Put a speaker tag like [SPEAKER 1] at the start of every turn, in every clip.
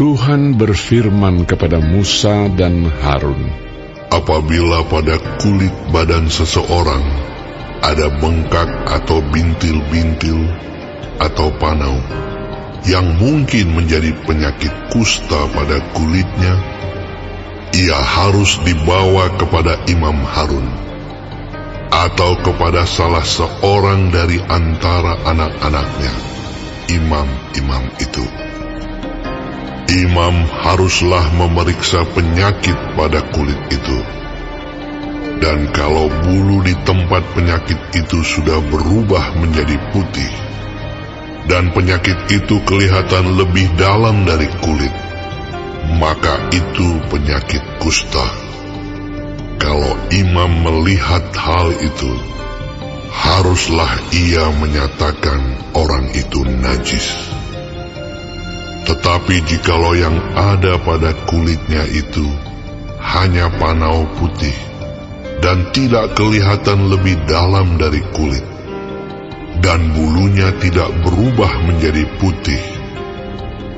[SPEAKER 1] Tuhan berfirman kepada Musa dan Harun,
[SPEAKER 2] apabila pada kulit badan seseorang ada bengkak atau bintil-bintil atau panau yang mungkin menjadi penyakit kusta pada kulitnya, ia harus dibawa kepada Imam Harun atau kepada salah seorang dari antara anak-anaknya, imam-imam itu. Imam haruslah memeriksa penyakit pada kulit itu. Dan kalau bulu di tempat penyakit itu sudah berubah menjadi putih, dan penyakit itu kelihatan lebih dalam dari kulit, maka itu penyakit kusta. Kalau imam melihat hal itu, haruslah ia menyatakan orang itu najis. Tetapi jikalau yang ada pada kulitnya itu hanya panau putih dan tidak kelihatan lebih dalam dari kulit, dan bulunya tidak berubah menjadi putih,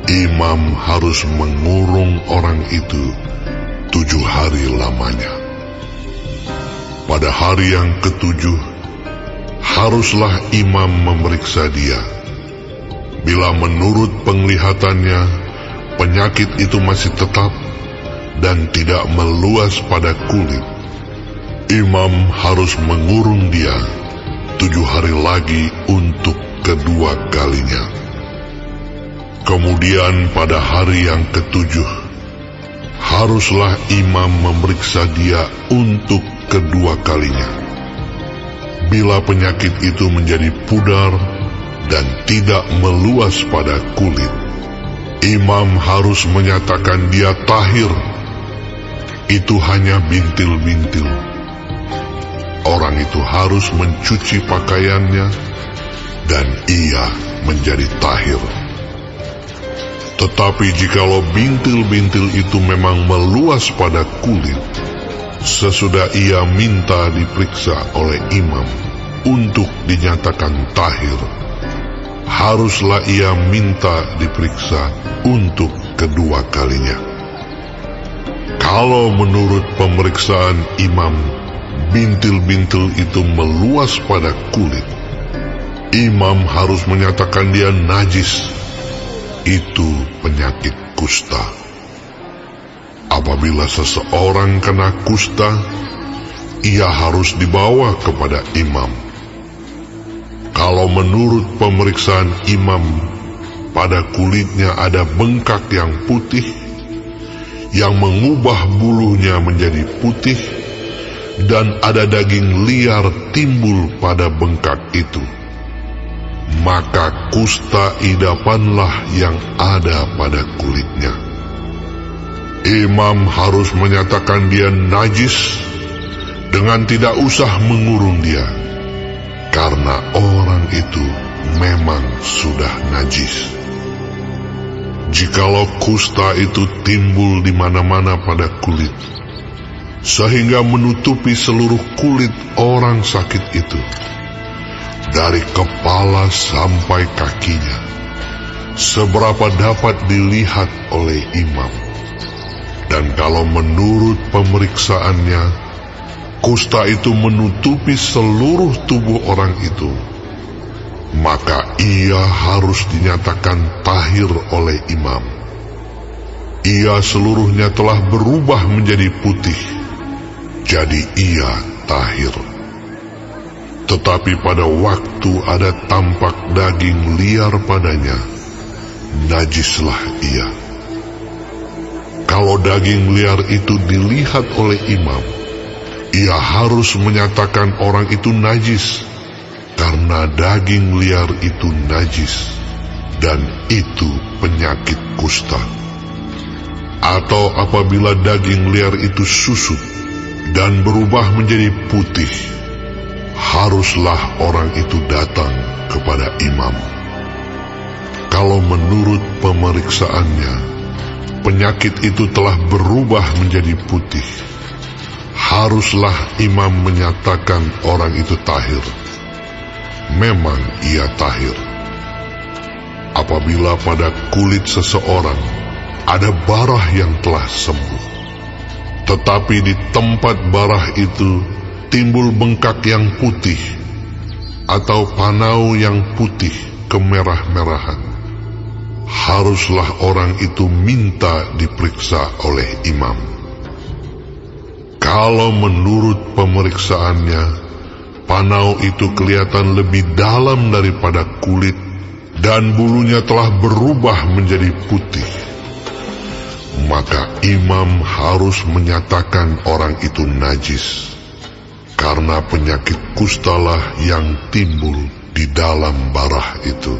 [SPEAKER 2] imam harus mengurung orang itu 7 hari lamanya. Pada hari yang ketujuh, haruslah imam memeriksa dia. Bila menurut penglihatannya penyakit itu masih tetap dan tidak meluas pada kulit, imam harus mengurung dia 7 hari lagi untuk kedua kalinya. Kemudian pada hari yang ketujuh, haruslah imam memeriksa dia untuk kedua kalinya. Bila penyakit itu menjadi pudar dan tidak meluas pada kulit, imam harus menyatakan dia tahir. Itu hanya bintil-bintil. Orang itu harus mencuci pakaiannya dan ia menjadi tahir. Tetapi jikalau bintil-bintil itu memang meluas pada kulit, sesudah ia minta diperiksa oleh imam untuk dinyatakan tahir, haruslah ia minta diperiksa untuk kedua kalinya. Kalau menurut pemeriksaan imam bintil-bintil itu meluas pada kulit, imam harus menyatakan dia najis. Itu penyakit kusta. Apabila seseorang kena kusta, ia harus dibawa kepada imam. Kalau menurut pemeriksaan imam pada kulitnya ada bengkak yang putih, yang mengubah bulunya menjadi putih, dan ada daging liar timbul pada bengkak itu, maka kusta idapanlah yang ada pada kulitnya. Imam harus menyatakan dia najis dengan tidak usah mengurung dia, karena orang itu memang sudah najis. Jikalau kusta itu timbul di mana-mana pada kulit, sehingga menutupi seluruh kulit orang sakit itu, dari kepala sampai kakinya, seberapa dapat dilihat oleh imam. Dan kalau menurut pemeriksaannya, kusta itu menutupi seluruh tubuh orang itu, maka ia harus dinyatakan tahir oleh imam. Ia seluruhnya telah berubah menjadi putih, jadi ia tahir. Tetapi pada waktu ada tampak daging liar padanya, najislah ia. Kalau daging liar itu dilihat oleh imam, ia harus menyatakan orang itu najis, karena daging liar itu najis, dan itu penyakit kusta. Atau apabila daging liar itu susut dan berubah menjadi putih, haruslah orang itu datang kepada imam. Kalau menurut pemeriksaannya, penyakit itu telah berubah menjadi putih, haruslah imam menyatakan orang itu tahir. Memang ia tahir. Apabila pada kulit seseorang ada barah yang telah sembuh. Tetapi di tempat barah itu timbul bengkak yang putih, atau panau yang putih kemerah-merahan. Haruslah orang itu minta diperiksa oleh imam. Kalau menurut pemeriksaannya, panau itu kelihatan lebih dalam daripada kulit, dan bulunya telah berubah menjadi putih, maka imam harus menyatakan orang itu najis, karena penyakit kustalah yang timbul di dalam barah itu.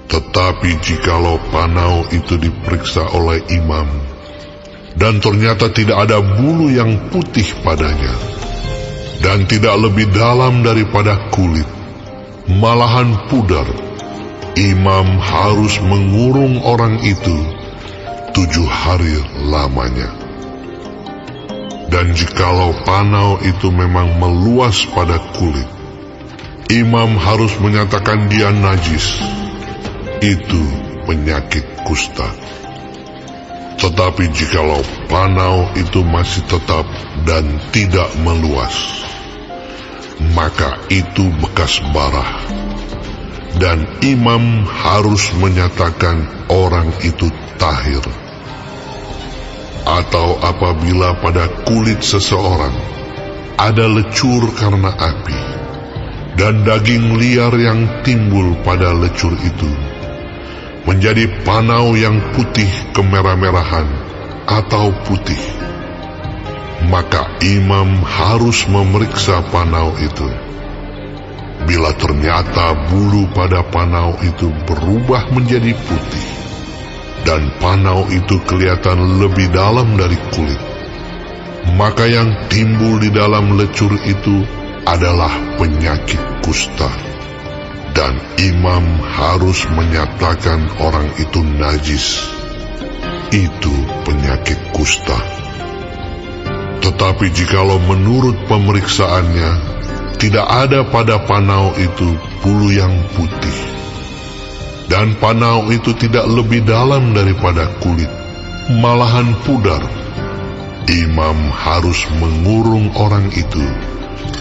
[SPEAKER 2] Tetapi jikalau panau itu diperiksa oleh imam, dan ternyata tidak ada bulu yang putih padanya, dan tidak lebih dalam daripada kulit, malahan pudar, imam harus mengurung orang itu 7 hari lamanya. Dan jikalau panau itu memang meluas pada kulit, imam harus menyatakan dia najis. Itu penyakit kusta. Tetapi jikalau panau itu masih tetap dan tidak meluas, maka itu bekas barah, dan imam harus menyatakan orang itu tahir. Atau apabila pada kulit seseorang ada lecur karena api, dan daging liar yang timbul pada lecur itu menjadi panau yang putih kemerah-merahan atau putih, maka imam harus memeriksa panau itu. Bila ternyata bulu pada panau itu berubah menjadi putih, dan panau itu kelihatan lebih dalam dari kulit, maka yang timbul di dalam lecur itu adalah penyakit kusta, dan imam harus menyatakan orang itu najis. Itu penyakit kusta. Tetapi jikalau menurut pemeriksaannya tidak ada pada panau itu bulu yang putih, dan panau itu tidak lebih dalam daripada kulit, malahan pudar, imam harus mengurung orang itu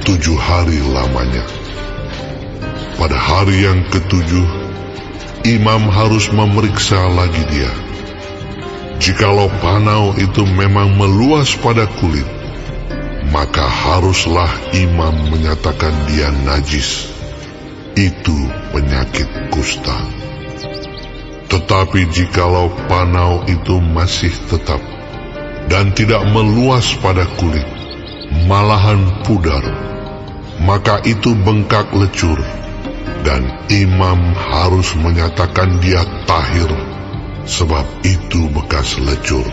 [SPEAKER 2] 7 hari lamanya. Pada hari yang ke-7, imam harus memeriksa lagi dia. Jikalau panau itu memang meluas pada kulit, maka haruslah imam menyatakan dia najis. Itu penyakit kusta. Tetapi jikalau panau itu masih tetap dan tidak meluas pada kulit, malahan pudar, maka itu bengkak lecur, dan imam harus menyatakan dia tahir, sebab itu bekas lecur.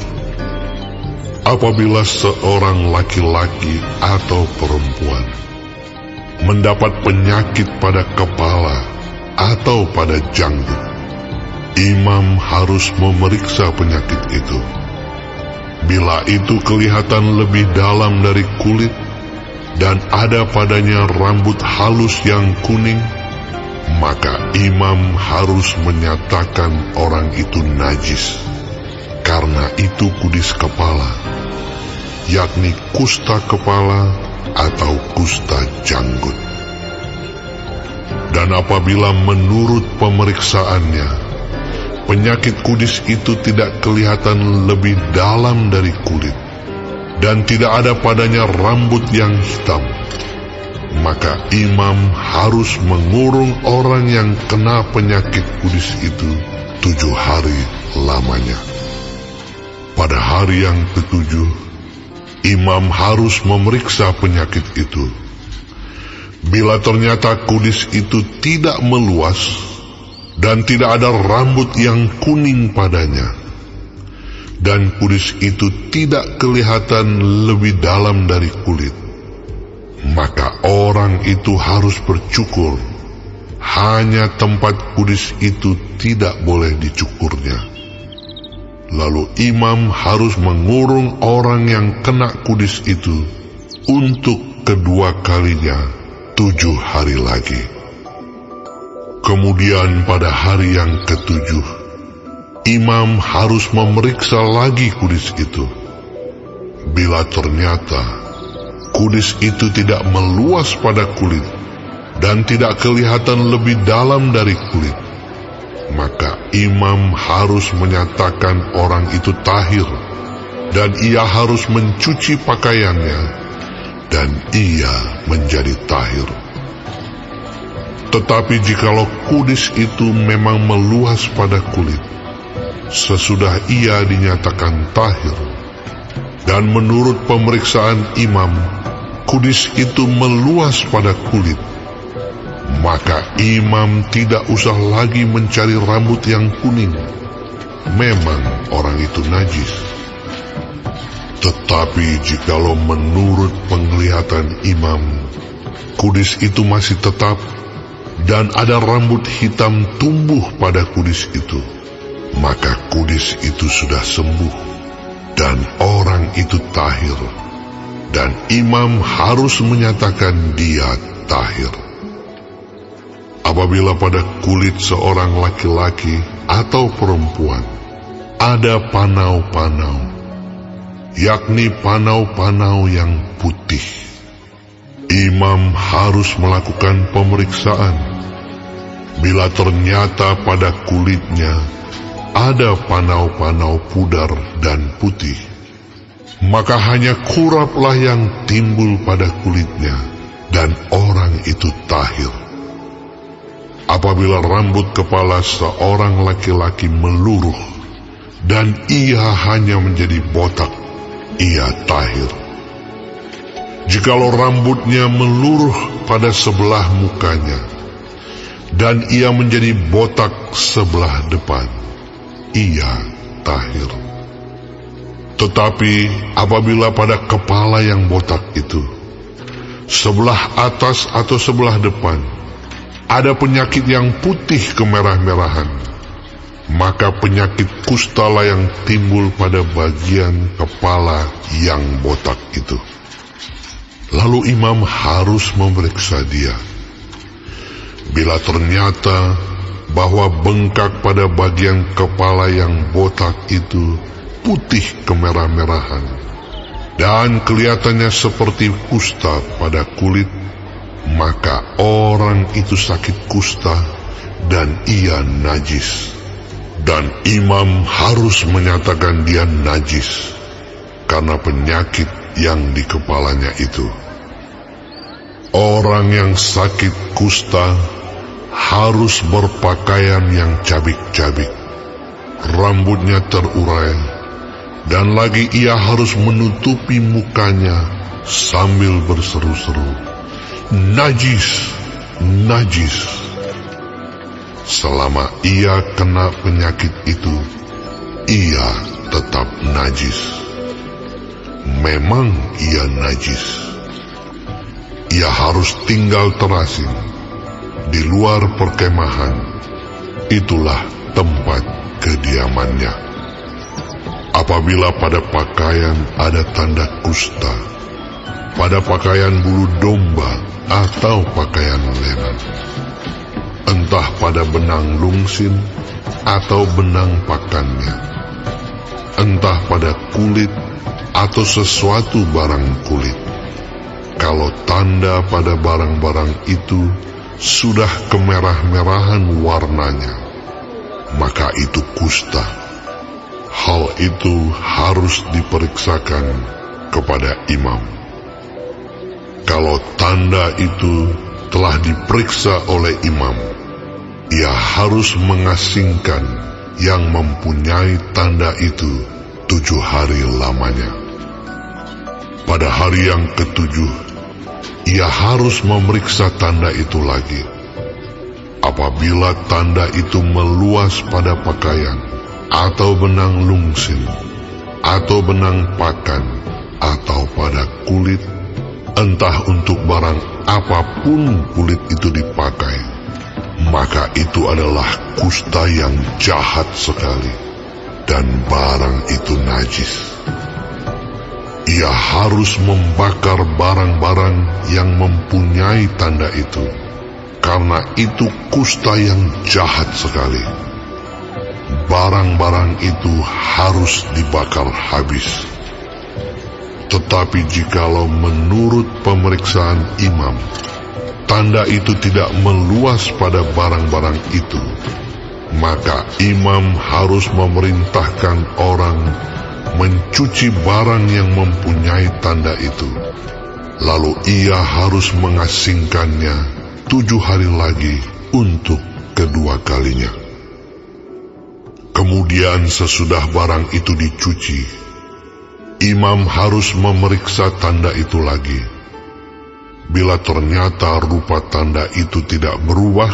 [SPEAKER 2] Apabila seorang laki-laki atau perempuan mendapat penyakit pada kepala atau pada janggut, imam harus memeriksa penyakit itu. Bila itu kelihatan lebih dalam dari kulit, dan ada padanya rambut halus yang kuning, maka imam harus menyatakan orang itu najis, karena itu kudis kepala, yakni kusta kepala atau kusta janggut. Dan apabila menurut pemeriksaannya penyakit kudis itu tidak kelihatan lebih dalam dari kulit, dan tidak ada padanya rambut yang hitam, maka imam harus mengurung orang yang kena penyakit kudis itu 7 hari lamanya. Pada hari yang ke-7, imam harus memeriksa penyakit itu. Bila ternyata kudis itu tidak meluas dan tidak ada rambut yang kuning padanya, dan kudis itu tidak kelihatan lebih dalam dari kulit, maka orang itu harus bercukur. Hanya tempat kudis itu tidak boleh dicukurnya. Lalu imam harus mengurung orang yang kena kudis itu untuk kedua kalinya 7 hari lagi. Kemudian pada hari yang ke-7, imam harus memeriksa lagi kudis itu. Bila ternyata kudis itu tidak meluas pada kulit dan tidak kelihatan lebih dalam dari kulit, maka imam harus menyatakan orang itu tahir, dan ia harus mencuci pakaiannya, dan ia menjadi tahir. Tetapi jikalau kudis itu memang meluas pada kulit, sesudah ia dinyatakan tahir, dan menurut pemeriksaan imam, kudis itu meluas pada kulit, maka imam tidak usah lagi mencari rambut yang kuning. Memang orang itu najis. Tetapi jikalau menurut penglihatan imam, kudis itu masih tetap, dan ada rambut hitam tumbuh pada kudis itu, maka kudis itu sudah sembuh, dan orang itu tahir, dan imam harus menyatakan dia tahir. Apabila pada kulit seorang laki-laki atau perempuan ada panau-panau, yakni panau-panau yang putih, imam harus melakukan pemeriksaan. Bila ternyata pada kulitnya ada panau-panau pudar dan putih, maka hanya kuraplah yang timbul pada kulitnya, dan orang itu tahir. Apabila rambut kepala seorang laki-laki meluruh, dan ia hanya menjadi botak, ia tahir. Jikalau rambutnya meluruh pada sebelah mukanya, dan ia menjadi botak sebelah depan, ia tahir. Tetapi apabila pada kepala yang botak itu, sebelah atas atau sebelah depan, ada penyakit yang putih kemerah-merahan, maka penyakit kustalah yang timbul pada bagian kepala yang botak itu. Lalu imam harus memeriksa dia. Bila ternyata bahwa bengkak pada bagian kepala yang botak itu putih kemerah-merahan, dan kelihatannya seperti kusta pada kulit, maka orang itu sakit kusta dan ia najis, dan imam harus menyatakan dia najis karena penyakit yang di kepalanya itu. Orang yang sakit kusta harus berpakaian yang cabik-cabik, rambutnya terurai, dan lagi ia harus menutupi mukanya sambil berseru-seru, "Najis, najis." Selama ia kena penyakit itu, ia tetap najis. Memang ia najis. Ia harus tinggal terasing di luar perkemahan. Itulah tempat kediamannya. Apabila pada pakaian ada tanda kusta, pada pakaian bulu domba atau pakaian lenan, entah pada benang lungsin atau benang pakannya, entah pada kulit atau sesuatu barang kulit, kalau tanda pada barang-barang itu sudah kemerah-merahan warnanya, maka itu kusta. Hal itu harus diperiksakan kepada imam. Kalau tanda itu telah diperiksa oleh imam, ia harus mengasingkan yang mempunyai tanda itu 7 hari lamanya. Pada hari yang ketujuh, ia harus memeriksa tanda itu lagi. Apabila tanda itu meluas pada pakaian, atau benang lungsin, atau benang pakan, atau pada kulit, entah untuk barang apapun kulit itu dipakai, maka itu adalah kusta yang jahat sekali, dan barang itu najis. Ia harus membakar barang-barang yang mempunyai tanda itu, karena itu kusta yang jahat sekali. barang-barang itu harus dibakar habis. Tetapi jikalau menurut pemeriksaan imam, tanda itu tidak meluas pada barang-barang itu, maka imam harus memerintahkan orang mencuci barang yang mempunyai tanda itu. Lalu ia harus mengasingkannya 7 hari lagi untuk kedua kalinya. Kemudian sesudah barang itu dicuci, imam harus memeriksa tanda itu lagi. Bila ternyata rupa tanda itu tidak berubah,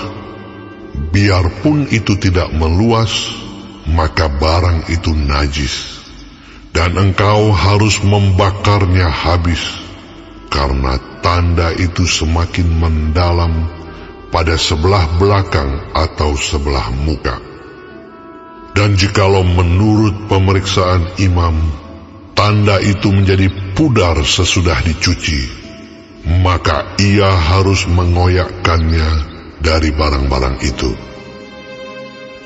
[SPEAKER 2] biarpun itu tidak meluas, maka barang itu najis, dan engkau harus membakarnya habis, karena tanda itu semakin mendalam pada sebelah belakang atau sebelah muka. Dan jikalau menurut pemeriksaan imam, tanda itu menjadi pudar sesudah dicuci, maka ia harus mengoyakkannya dari barang-barang itu.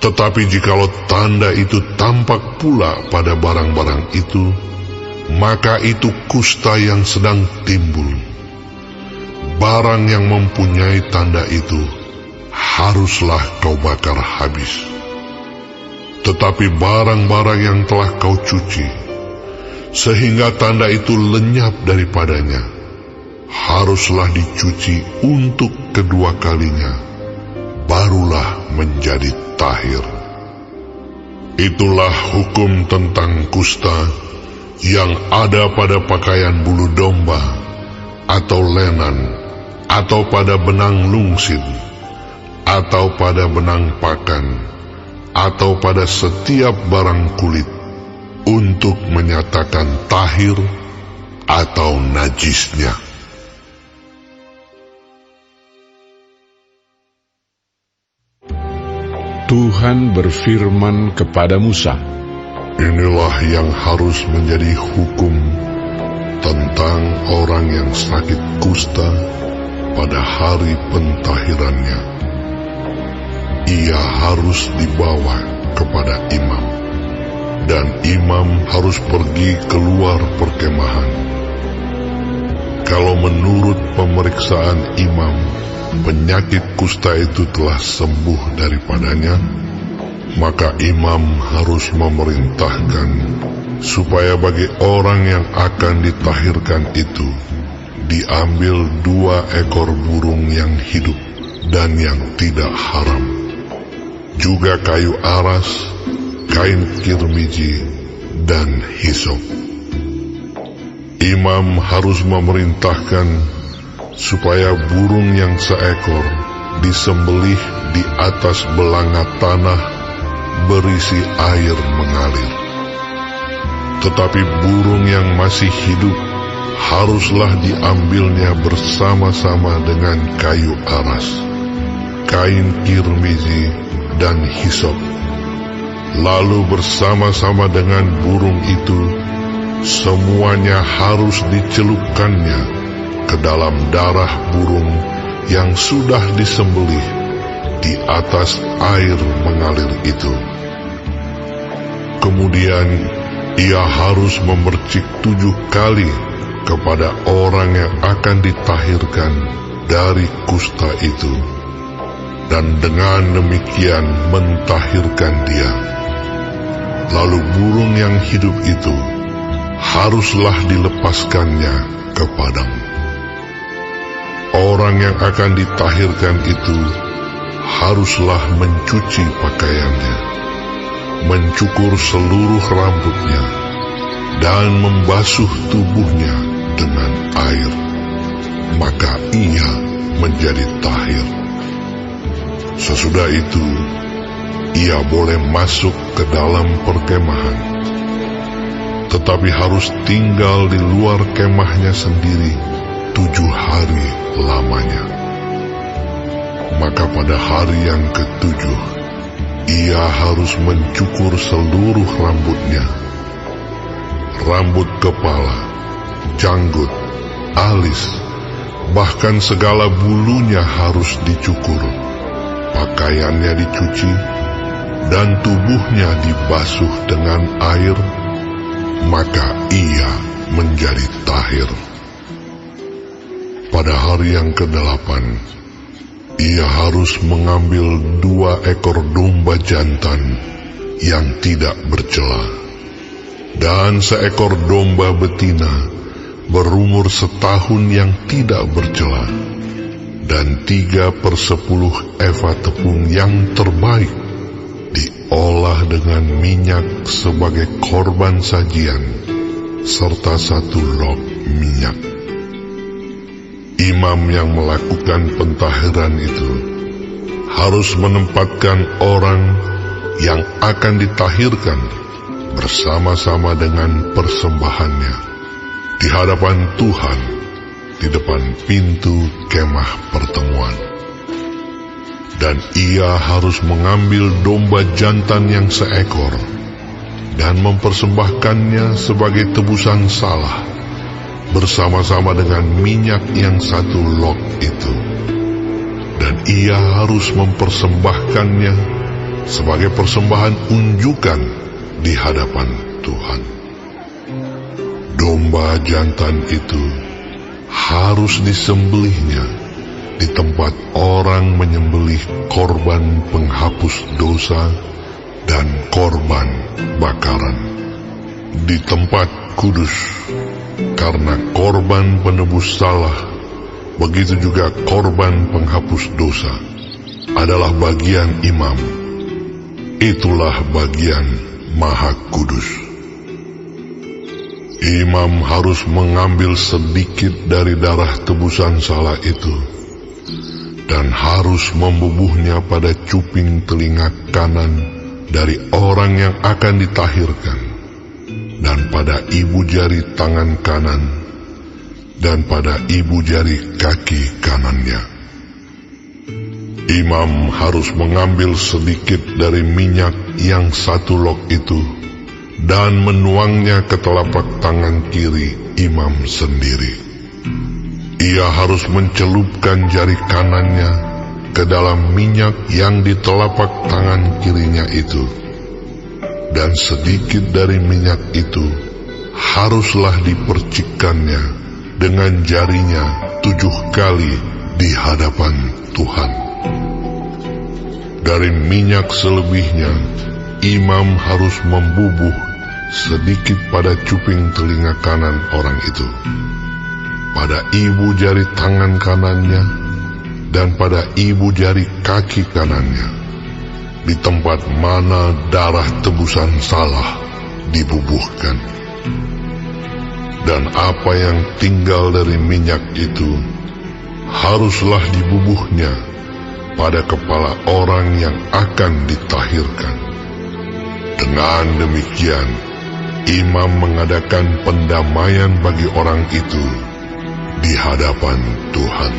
[SPEAKER 2] Tetapi jikalau tanda itu tampak pula pada barang-barang itu, maka itu kusta yang sedang timbul. Barang yang mempunyai tanda itu haruslah kau bakar habis. Tetapi barang-barang yang telah kau cuci, sehingga tanda itu lenyap daripadanya, haruslah dicuci untuk kedua kalinya, barulah menjadi tahir. Itulah hukum tentang kusta yang ada pada pakaian bulu domba, atau lenan, atau pada benang lungsin, atau pada benang pakan, atau pada setiap barang kulit, untuk menyatakan tahir atau najisnya.
[SPEAKER 1] Tuhan berfirman kepada Musa,
[SPEAKER 2] Inilah yang harus menjadi hukum tentang orang yang sakit kusta pada hari pentahirannya. Ia harus dibawa kepada imam, dan imam harus pergi keluar perkemahan. Kalau menurut pemeriksaan imam, penyakit kusta itu telah sembuh daripadanya, maka imam harus memerintahkan supaya bagi orang yang akan ditahirkan itu diambil 2 ekor burung yang hidup dan yang tidak haram, juga kayu aras, kain kirmiji, dan hisop. Imam harus memerintahkan supaya burung yang seekor disembelih di atas belanga tanah berisi air mengalir. Tetapi burung yang masih hidup haruslah diambilnya bersama-sama dengan kayu aras, kain kirmizi, dan hisop. Lalu bersama-sama dengan burung itu, semuanya harus dicelupkannya ke dalam darah burung yang sudah disembelih di atas air mengalir itu. Kemudian ia harus memercik 7 kali kepada orang yang akan ditahirkan dari kusta itu, dan dengan demikian mentahirkan dia. Lalu burung yang hidup itu haruslah dilepaskannya ke padang. Orang yang akan ditahirkan itu haruslah mencuci pakaiannya, mencukur seluruh rambutnya, dan membasuh tubuhnya dengan air, maka ia menjadi tahir. Sesudah itu, ia boleh masuk ke dalam perkemahan, tetapi harus tinggal di luar kemahnya sendiri 7 hari lamanya. Maka pada hari yang ke-7, ia harus mencukur seluruh rambutnya, rambut kepala, janggut, alis, bahkan segala bulunya harus dicukur. Pakaiannya dicuci, dan tubuhnya dibasuh dengan air, maka ia menjadi tahir. Pada hari yang ke-8, ia harus mengambil 2 ekor domba jantan yang tidak bercela, dan 1 ekor domba betina berumur 1 tahun yang tidak bercela, dan 3/10 eva tepung yang terbaik diolah dengan minyak sebagai korban sajian, serta 1 log minyak. Imam yang melakukan pentahiran itu harus menempatkan orang yang akan ditahirkan bersama-sama dengan persembahannya di hadapan Tuhan di depan pintu kemah pertemuan. Dan ia harus mengambil domba jantan yang 1 ekor dan mempersembahkannya sebagai tebusan salah bersama-sama dengan minyak yang 1 log itu. Dan ia harus mempersembahkannya sebagai persembahan unjukan di hadapan Tuhan. Domba jantan itu harus disembelihnya di tempat orang menyembelih korban penghapus dosa dan korban bakaran, di tempat kudus, karena korban penebus salah, begitu juga korban penghapus dosa, adalah bagian imam. Itulah bagian Maha Kudus. Imam harus mengambil sedikit dari darah tebusan salah itu, dan harus membubuhnya pada cuping telinga kanan dari orang yang akan ditahirkan, dan pada ibu jari tangan kanan, dan pada ibu jari kaki kanannya. Imam harus mengambil sedikit dari minyak yang 1 log itu, dan menuangnya ke telapak tangan kiri imam sendiri. Ia harus mencelupkan jari kanannya ke dalam minyak yang di telapak tangan kirinya itu, dan sedikit dari minyak itu haruslah dipercikkannya dengan jarinya 7 kali di hadapan Tuhan. Dari minyak selebihnya, imam harus membubuh sedikit pada cuping telinga kanan orang itu, pada ibu jari tangan kanannya, dan pada ibu jari kaki kanannya, di tempat mana darah tebusan salah dibubuhkan. Dan apa yang tinggal dari minyak itu haruslah dibubuhnya pada kepala orang yang akan ditahirkan. Dengan demikian, imam mengadakan pendamaian bagi orang itu di hadapan Tuhan.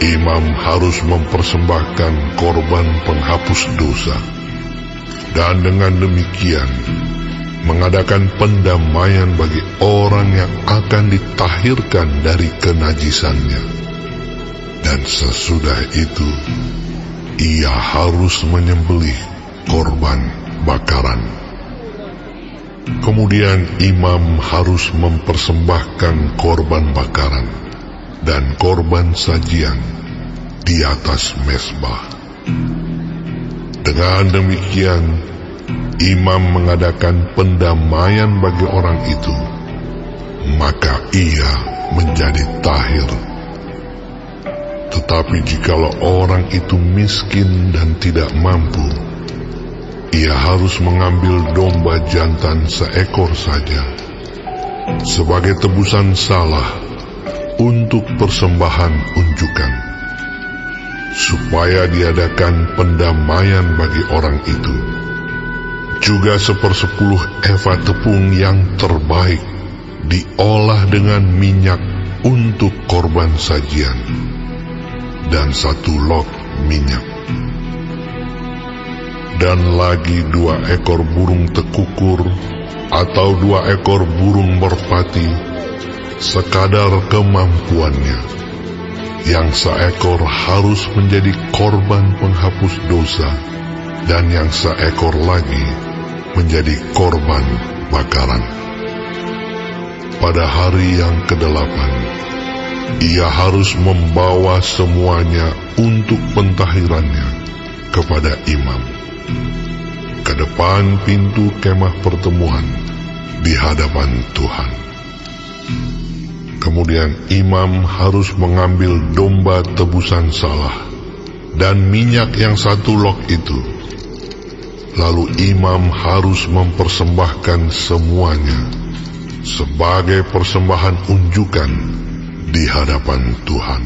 [SPEAKER 2] Imam harus mempersembahkan korban penghapus dosa, dan dengan demikian mengadakan pendamaian bagi orang yang akan ditahirkan dari kenajisannya. Dan sesudah itu, ia harus menyembelih korban bakaran. Kemudian imam harus mempersembahkan korban bakaran dan korban sajian di atas mezbah. Dengan demikian, imam mengadakan pendamaian bagi orang itu, maka ia menjadi tahir. Tetapi jikalau orang itu miskin dan tidak mampu, ia harus mengambil domba jantan 1 ekor saja sebagai tebusan salah untuk persembahan unjukan, supaya diadakan pendamaian bagi orang itu. Juga 1/10 eva tepung yang terbaik diolah dengan minyak untuk korban sajian, dan 1 log minyak. Dan lagi 2 ekor burung tekukur atau 2 ekor burung merpati, sekadar kemampuannya. Yang 1 ekor harus menjadi korban penghapus dosa, dan yang seekor lagi menjadi korban bakaran. Pada hari yang ke-8, ia harus membawa semuanya untuk pentahirannya kepada imam, ke depan pintu kemah pertemuan di hadapan Tuhan. Kemudian imam harus mengambil domba tebusan salah dan minyak yang 1 log itu. Lalu imam harus mempersembahkan semuanya sebagai persembahan unjukan di hadapan Tuhan.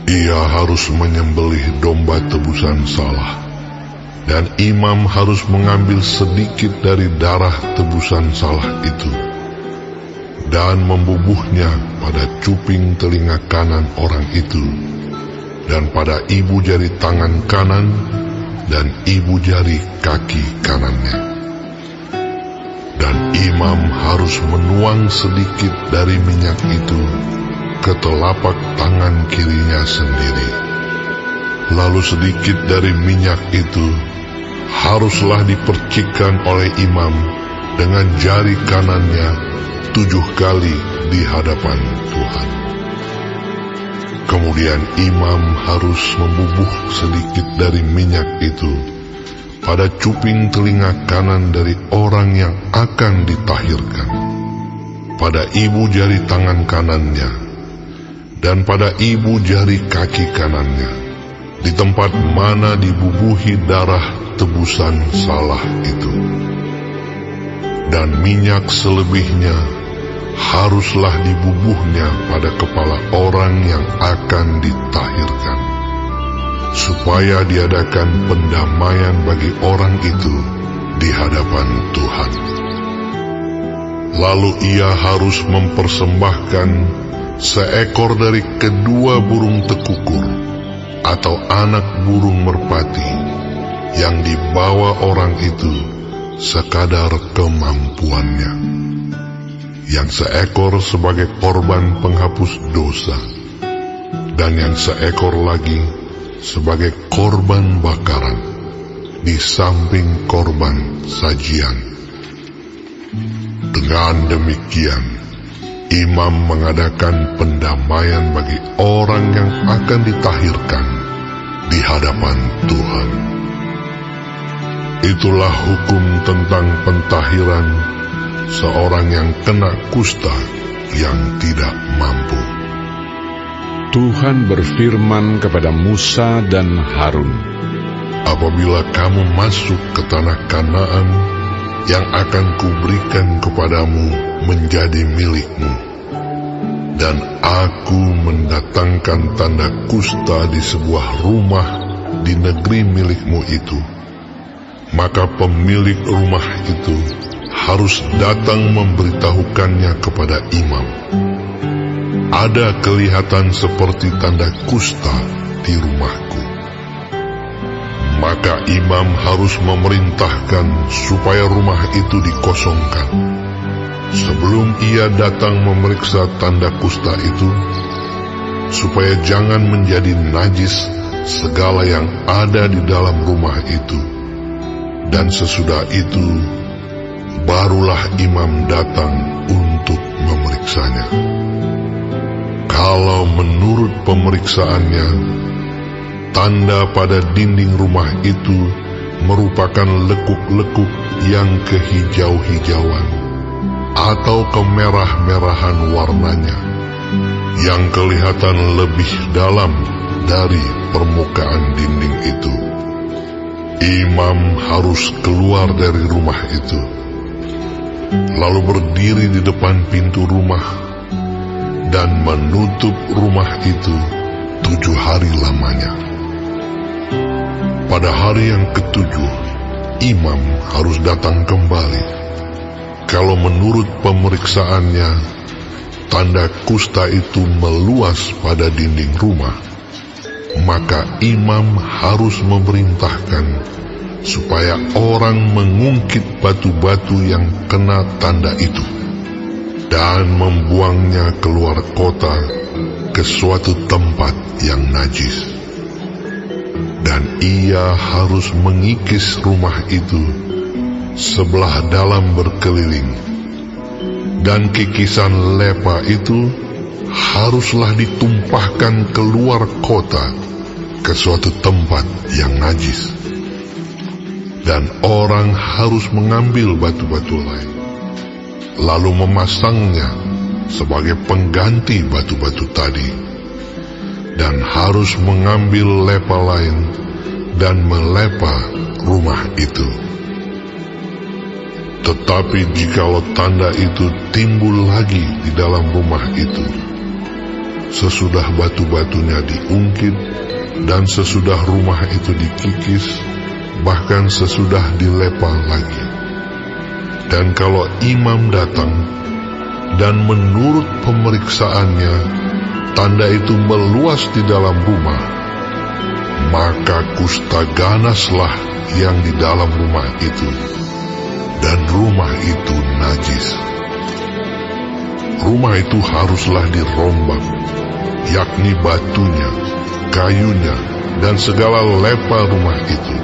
[SPEAKER 2] Ia harus menyembelih domba tebusan salah, dan imam harus mengambil sedikit dari darah tebusan salah itu dan membubuhnya pada cuping telinga kanan orang itu, dan pada ibu jari tangan kanan, dan ibu jari kaki kanannya. Dan imam harus menuang sedikit dari minyak itu ke telapak tangan kirinya sendiri. Lalu sedikit dari minyak itu haruslah dipercikkan oleh imam dengan jari kanannya 7 kali di hadapan Tuhan. Kemudian imam harus membubuh sedikit dari minyak itu pada cuping telinga kanan dari orang yang akan ditahirkan, pada ibu jari tangan kanannya, dan pada ibu jari kaki kanannya, di tempat mana dibubuhi darah tebusan salah itu. Dan minyak selebihnya haruslah dibubuhnya pada kepala orang yang akan ditahirkan, supaya diadakan pendamaian bagi orang itu di hadapan Tuhan. Lalu ia harus mempersembahkan seekor dari kedua burung tekukur atau anak burung merpati yang dibawa orang itu sekadar kemampuannya, yang seekor sebagai korban penghapus dosa, dan yang seekor lagi sebagai korban bakaran di samping korban sajian. Dengan demikian, imam mengadakan pendamaian bagi orang yang akan ditahirkan di hadapan Tuhan. Itulah hukum tentang pentahiran seorang yang kena kusta yang tidak mampu.
[SPEAKER 1] Tuhan berfirman kepada Musa dan Harun,
[SPEAKER 2] apabila kamu masuk ke tanah Kanaan yang akan kuberikan kepadamu menjadi milikmu, dan aku mendatangkan tanda kusta di sebuah rumah di negeri milikmu itu, maka pemilik rumah itu harus datang memberitahukannya kepada imam. Ada kelihatan seperti tanda kusta di rumahku. Maka imam harus memerintahkan supaya rumah itu dikosongkan. Sebelum ia datang memeriksa tanda kusta itu, supaya jangan menjadi najis segala yang ada di dalam rumah itu. Dan sesudah itu, barulah imam datang untuk memeriksanya. Kalau menurut pemeriksaannya, tanda pada dinding rumah itu merupakan lekuk-lekuk yang kehijau-hijauan atau kemerah-merahan warnanya, yang kelihatan lebih dalam dari permukaan dinding itu, imam harus keluar dari rumah itu, lalu berdiri di depan pintu rumah dan menutup rumah itu 7 hari lamanya. Pada hari yang ke-7, imam harus datang kembali. Kalau menurut pemeriksaannya, tanda kusta itu meluas pada dinding rumah, maka imam harus memerintahkan supaya orang mengungkit batu-batu yang kena tanda itu dan membuangnya keluar kota ke suatu tempat yang najis. dan ia harus mengikis rumah itu sebelah dalam berkeliling, dan kikisan lepa itu haruslah ditumpahkan keluar kota ke suatu tempat yang najis. Dan orang harus mengambil batu-batu lain, lalu memasangnya sebagai pengganti batu-batu tadi, dan harus mengambil lepa lain dan melepa rumah itu. Tetapi jikalau tanda itu timbul lagi di dalam rumah itu, sesudah batu-batunya diungkit dan sesudah rumah itu dikikis, bahkan sesudah dilepa lagi, dan kalau imam datang dan menurut pemeriksaannya tanda itu meluas di dalam rumah, maka kusta ganaslah yang di dalam rumah itu, dan rumah itu najis. Rumah itu haruslah dirombak, yakni batunya, kayunya, dan segala lepa rumah itu,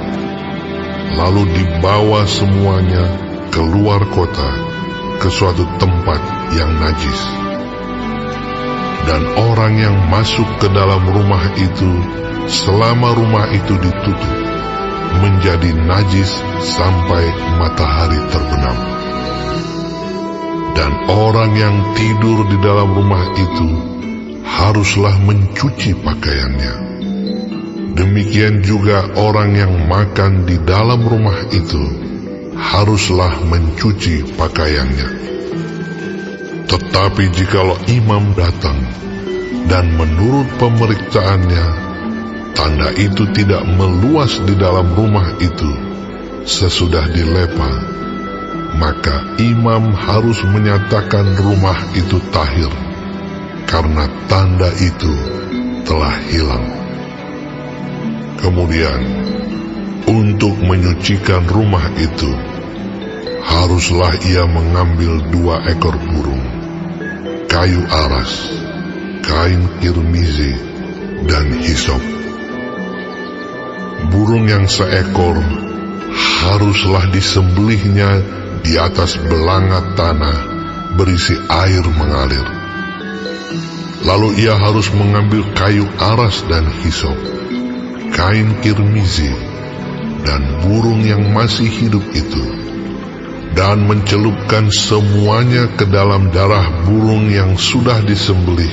[SPEAKER 2] lalu dibawa semuanya keluar kota ke suatu tempat yang najis. Dan orang yang masuk ke dalam rumah itu selama rumah itu ditutup menjadi najis sampai matahari terbenam. Dan orang yang tidur di dalam rumah itu haruslah mencuci pakaiannya. Demikian juga orang yang makan di dalam rumah itu haruslah mencuci pakaiannya. Tetapi jikalau imam datang dan menurut pemeriksaannya tanda itu tidak meluas di dalam rumah itu sesudah dilepa, maka imam harus menyatakan rumah itu tahir, karena tanda itu telah hilang. Kemudian, untuk menyucikan rumah itu, haruslah ia mengambil 2 ekor burung, kayu aras, kain kirmizi, dan hisop. Burung yang seekor haruslah disembelihnya di atas belanga tanah berisi air mengalir. Lalu ia harus mengambil kayu aras dan hisop, kain kirmizi, dan burung yang masih hidup itu, dan mencelupkan semuanya ke dalam darah burung yang sudah disembelih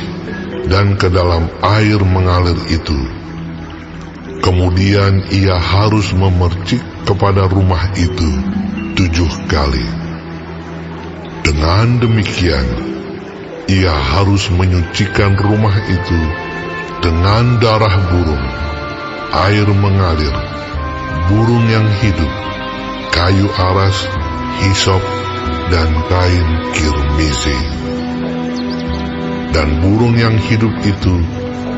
[SPEAKER 2] dan ke dalam air mengalir itu. Kemudian ia harus memercik kepada rumah itu 7 kali. Dengan demikian, ia harus menyucikan rumah itu dengan darah burung, air mengalir, burung yang hidup, kayu aras, hisop, dan kain kirmizi. Dan burung yang hidup itu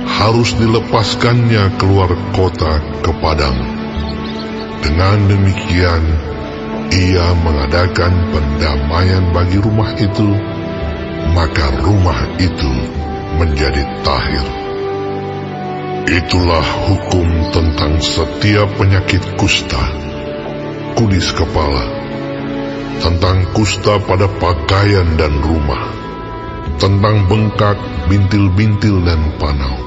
[SPEAKER 2] harus dilepaskannya keluar kota ke padang. Dengan demikian, ia mengadakan pendamaian bagi rumah itu, maka rumah itu menjadi tahir. Itulah hukum tentang setiap penyakit kusta, kudis kepala, tentang kusta pada pakaian dan rumah, tentang bengkak, bintil-bintil, dan panau,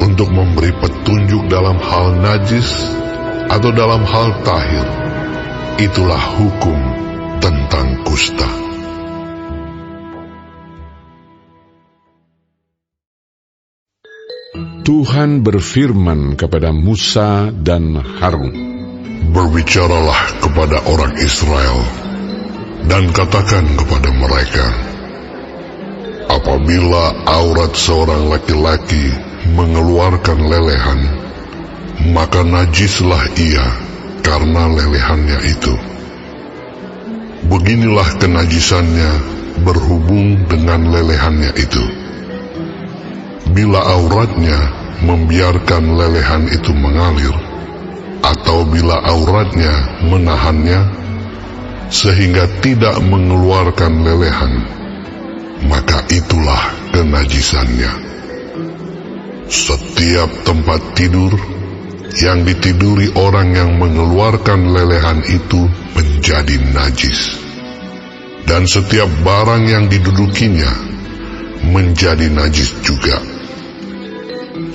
[SPEAKER 2] untuk memberi petunjuk dalam hal najis atau dalam hal tahir. Itulah hukum tentang kusta.
[SPEAKER 1] Tuhan berfirman kepada Musa dan Harun,
[SPEAKER 2] "Berbicaralah kepada orang Israel dan katakan kepada mereka, apabila aurat seorang laki-laki mengeluarkan lelehan, maka najislah ia karena lelehannya itu. Beginilah kenajisannya berhubung dengan lelehannya itu. Bila auratnya membiarkan lelehan itu mengalir, atau bila auratnya menahannya sehingga tidak mengeluarkan lelehan, maka itulah kenajisannya. Setiap tempat tidur yang ditiduri orang yang mengeluarkan lelehan itu menjadi najis, dan setiap barang yang didudukinya menjadi najis juga.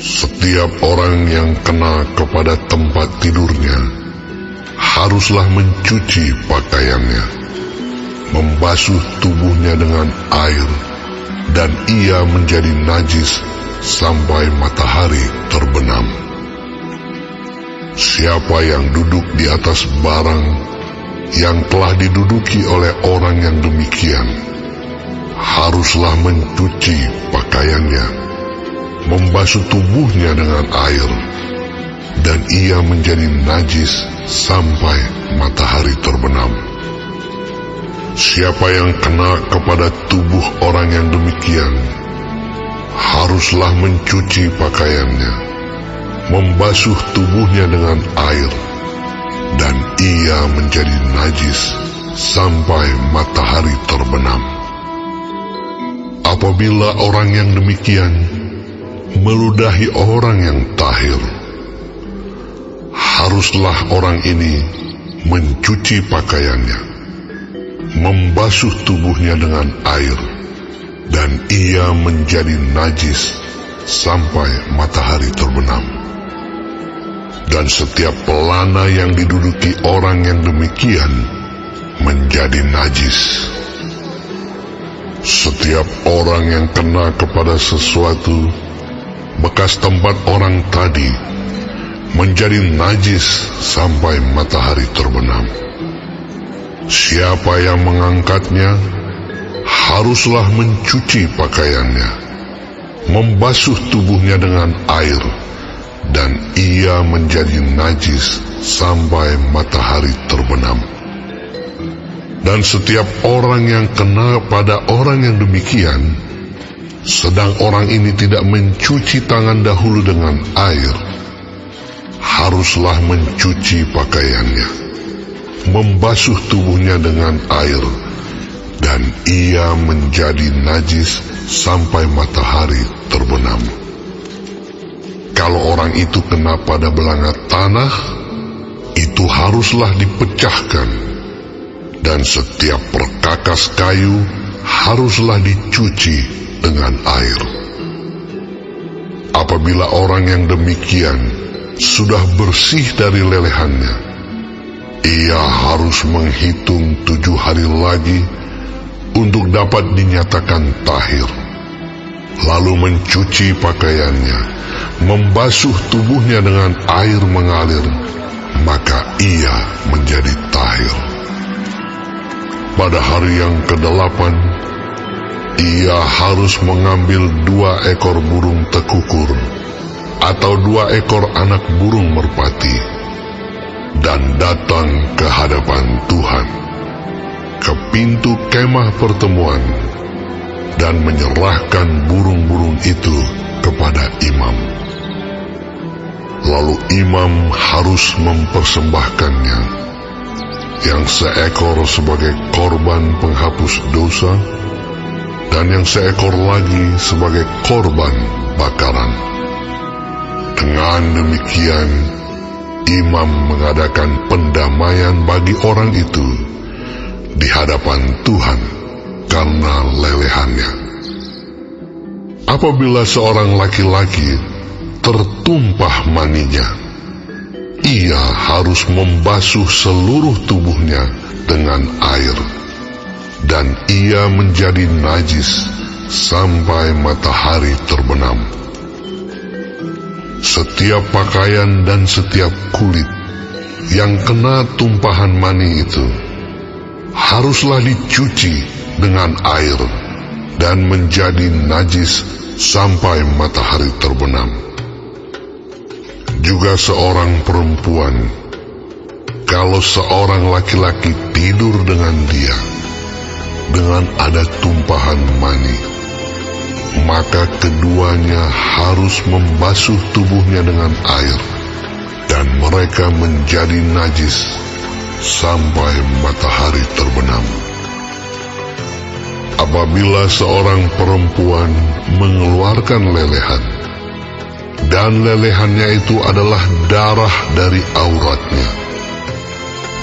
[SPEAKER 2] Setiap orang yang kena kepada tempat tidurnya haruslah mencuci pakaiannya, membasuh tubuhnya dengan air, dan ia menjadi najis sampai matahari terbenam. Siapa yang duduk di atas barang yang telah diduduki oleh orang yang demikian haruslah mencuci pakaiannya, membasuh tubuhnya dengan air, dan ia menjadi najis sampai matahari terbenam. Siapa yang kena kepada tubuh orang yang demikian haruslah mencuci pakaiannya, membasuh tubuhnya dengan air, dan ia menjadi najis sampai matahari terbenam. Apabila orang yang demikian meludahi orang yang tahir, haruslah orang ini mencuci pakaiannya, membasuh tubuhnya dengan air, dan ia menjadi najis sampai matahari terbenam. Dan setiap pelana yang diduduki orang yang demikian menjadi najis. Setiap orang yang kena kepada sesuatu bekas tempat orang tadi menjadi najis sampai matahari terbenam. Siapa yang mengangkatnya haruslah mencuci pakaiannya, membasuh tubuhnya dengan air, dan ia menjadi najis sampai matahari terbenam. Dan setiap orang yang kena pada orang yang demikian, sedang orang ini tidak mencuci tangan dahulu dengan air, haruslah mencuci pakaiannya, membasuh tubuhnya dengan air, dan ia menjadi najis sampai matahari terbenam. Kalau orang itu kena pada belanga tanah, itu haruslah dipecahkan, dan setiap perkakas kayu haruslah dicuci dengan air. Apabila orang yang demikian sudah bersih dari lelehannya, ia harus menghitung 7 hari lagi untuk dapat dinyatakan tahir, lalu mencuci pakaiannya, membasuh tubuhnya dengan air mengalir, maka ia menjadi tahir. Pada hari yang ke-8, ia harus mengambil 2 ekor burung tekukur atau 2 ekor anak burung merpati, dan datang ke hadapan Tuhan, ke pintu kemah pertemuan, dan menyerahkan burung-burung itu kepada imam. Lalu imam harus mempersembahkannya, yang seekor sebagai korban penghapus dosa, dan yang seekor lagi sebagai korban bakaran. Dengan demikian, imam mengadakan pendamaian bagi orang itu di hadapan Tuhan karena lelehannya. Apabila seorang laki-laki tertumpah maninya, ia harus membasuh seluruh tubuhnya dengan air, dan ia menjadi najis sampai matahari terbenam. Setiap pakaian dan setiap kulit yang kena tumpahan mani itu haruslah dicuci dengan air dan menjadi najis sampai matahari terbenam. Juga seorang perempuan, kalau seorang laki-laki tidur dengan dia dengan ada tumpahan mani, maka keduanya harus membasuh tubuhnya dengan air, dan mereka menjadi najis sampai matahari terbenam. Apabila seorang perempuan mengeluarkan lelehan, dan lelehannya itu adalah darah dari auratnya.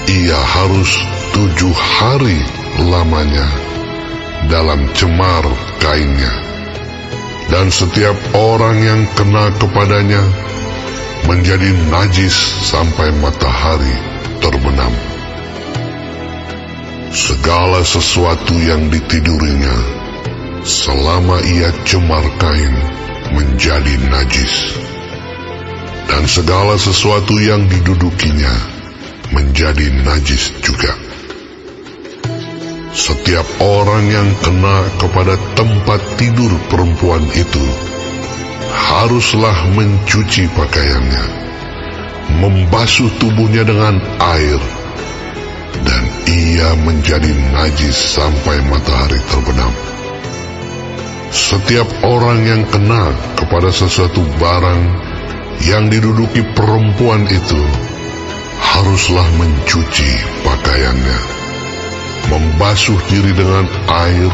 [SPEAKER 2] Ia harus 7 hari lamanya dalam cemar kainnya, dan setiap orang yang kena kepadanya menjadi najis sampai matahari terbenam. Segala sesuatu yang ditidurinya selama ia cemar kain menjadi najis, dan segala sesuatu yang didudukinya menjadi najis juga. Setiap orang yang kena kepada tempat tidur perempuan itu haruslah mencuci pakaiannya, membasuh tubuhnya dengan air, dan ia menjadi najis sampai matahari terbenam. Setiap orang yang kena kepada sesuatu barang yang diduduki perempuan itu haruslah mencuci pakaiannya, membasuh diri dengan air,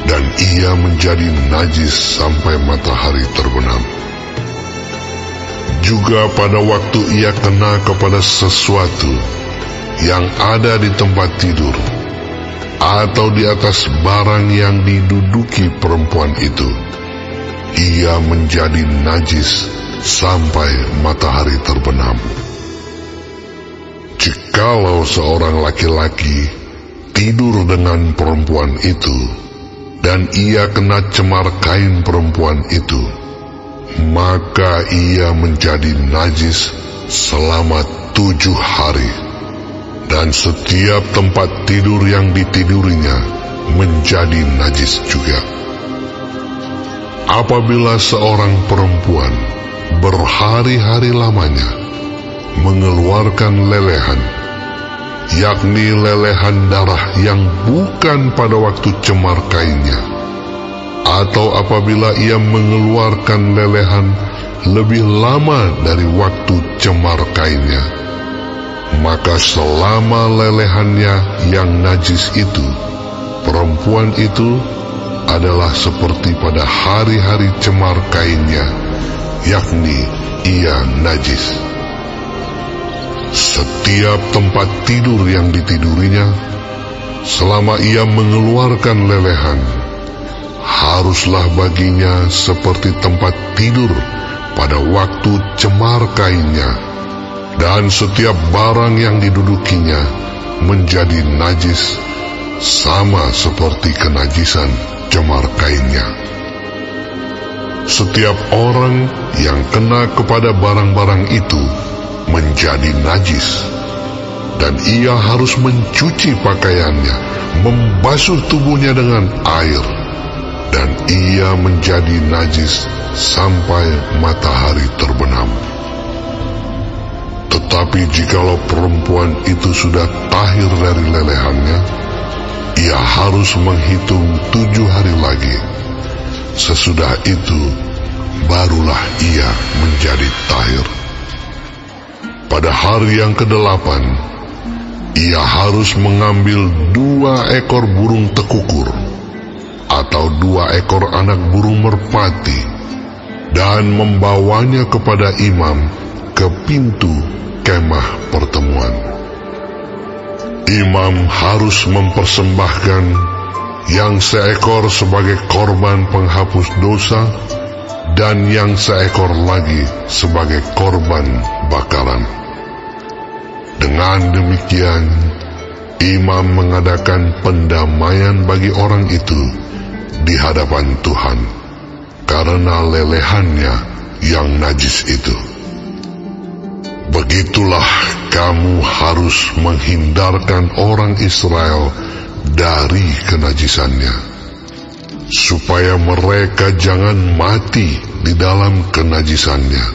[SPEAKER 2] dan ia menjadi najis sampai matahari terbenam. Juga pada waktu ia kena kepada sesuatu yang ada di tempat tidur atau di atas barang yang diduduki perempuan itu, ia menjadi najis sampai matahari terbenam. Jikalau seorang laki-laki tidur dengan perempuan itu, dan ia kena cemar kain perempuan itu, maka ia menjadi najis selama 7 hari, dan setiap tempat tidur yang ditidurinya menjadi najis juga. Apabila seorang perempuan berhari-hari lamanya mengeluarkan lelehan, yakni lelehan darah yang bukan pada waktu cemar kainnya, atau apabila ia mengeluarkan lelehan lebih lama dari waktu cemar kainnya, maka selama lelehannya yang najis itu, perempuan itu adalah seperti pada hari-hari cemar kainnya, yakni ia najis. Setiap tempat tidur yang ditidurinya, selama ia mengeluarkan lelehan, haruslah baginya seperti tempat tidur pada waktu cemar kainnya, dan setiap barang yang didudukinya menjadi najis sama seperti kenajisan cemar kainnya. Setiap orang yang kena kepada barang-barang itu menjadi najis, dan ia harus mencuci pakaiannya, membasuh tubuhnya dengan air, dan ia menjadi najis sampai matahari terbenam. Tetapi jikalau perempuan itu sudah tahir dari lelehannya, ia harus menghitung 7 hari lagi. Sesudah itu barulah ia menjadi tahir. Pada hari yang ke-8, ia harus mengambil 2 ekor burung tekukur atau 2 ekor anak burung merpati, dan membawanya kepada imam ke pintu kemah pertemuan. Imam harus mempersembahkan yang seekor sebagai korban penghapus dosa, dan yang seekor lagi sebagai korban bakaran. Dengan demikian, imam mengadakan pendamaian bagi orang itu di hadapan Tuhan, karena lelehannya yang najis itu. Begitulah kamu harus menghindarkan orang Israel dari kenajisannya, supaya mereka jangan mati di dalam kenajisannya,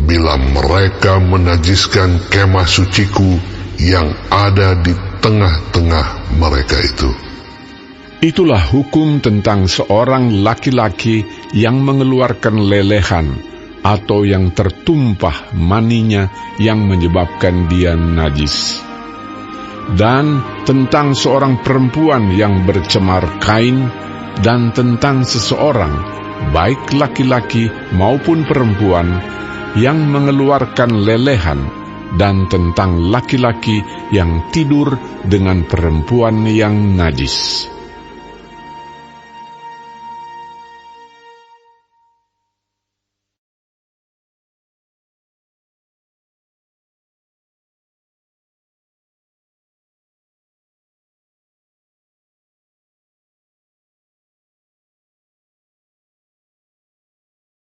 [SPEAKER 2] bila mereka menajiskan kemah suciku yang ada di tengah-tengah mereka itu.
[SPEAKER 1] Itulah hukum tentang seorang laki-laki yang mengeluarkan lelehan atau yang tertumpah maninya yang menyebabkan dia najis. Dan tentang seorang perempuan yang bercemar kain, dan tentang seseorang baik laki-laki maupun perempuan, yang mengeluarkan lelehan, dan tentang laki-laki yang tidur dengan perempuan yang najis.